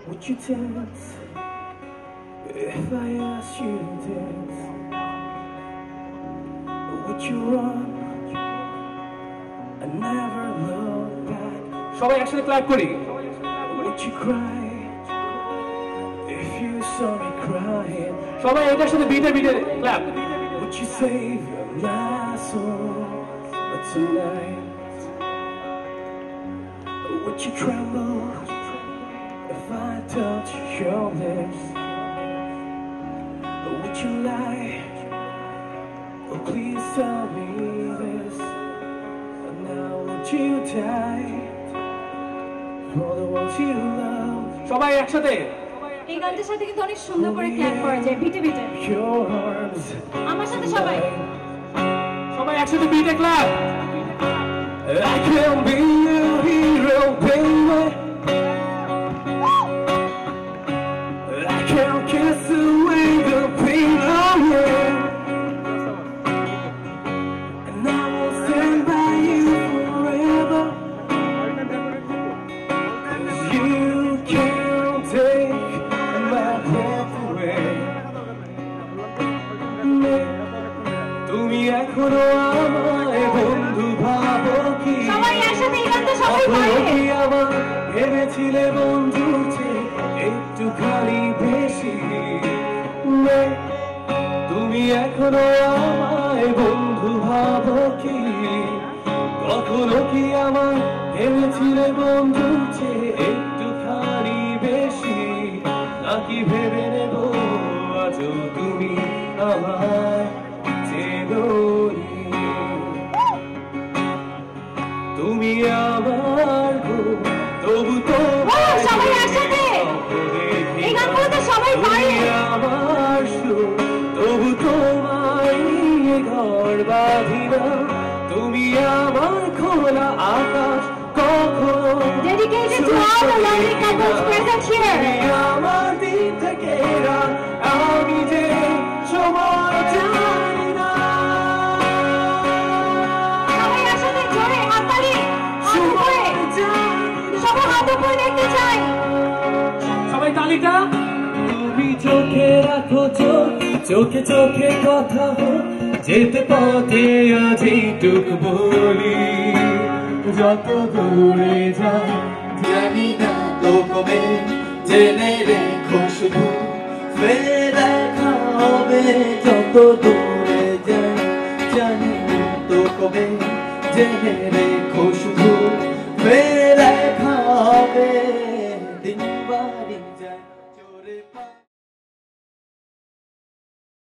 Would you dance if I asked you to dance? Or would you run and never look back? সবাই একসাথে clap করি। Would you cry if you saw me crying? সবাই এটার সাথে বিটে clap. Would you save my soul tonight? Or would you tremble if I touch your lips? Or would you lie? Oh, please tell me this. And now would you die for the ones you love? সবাই একসাথে। এই গানটার সাথে কিন্তু অনেক সুন্দর করে clap করা যায় বিটে Your arms. আমার সাথে সবাই একসাথে বিটে clap. I can be your hero, baby. I can kiss away the pain away. And I will stand by you forever. 'Cause you can't take my breath away. তুমি এখনো আমায় বন্ধু ভাবো কি? সবাই একসাথে এই গানটা সবাই পারে। আমার ভেবেছিলে বন্ধু চেয়ে একটুখানি বেশি। তুমি এখনো আমায় বন্ধু ভাবো কি? কখনো কি আমার ভেবেছিলে বন্ধু চেয়ে একটুখানি বেশি? নাকি ভেবে নেব আজও তুমি আমায় চেনোনি? তুমি আমার গো, তবু তো সবাই একসাথে এই গানগুলোতে সবাই পারে। আমার সুর, তবু তোমায় নিয়ে ঘর বাঁধি না। তুমি আমার খোলা আকাশ, কখনো Dedicated to all the lovely couples present here. আমার দিক থেকে রাত, আমি যে সময় জানি না। সবাই একসাথে জোরে হাততালি, হাত উপরে, সবাই হাত উপরে দেখতে চাই। সবাই তালিটা। তুমি চোখে রাখো চোখ, চোখে চোখে কথা হোক, যেতে পথে আজ এইটুক বলি। যত দূরে যাই জানি না তো কবে, জেনে রেখো শুধু ফের দেখা হবে। যত দূরে যাই জানি না তো কবে, জেনে রেখো শুধু ফের দেখা হবে। দিন বাড়ি যায় চোরে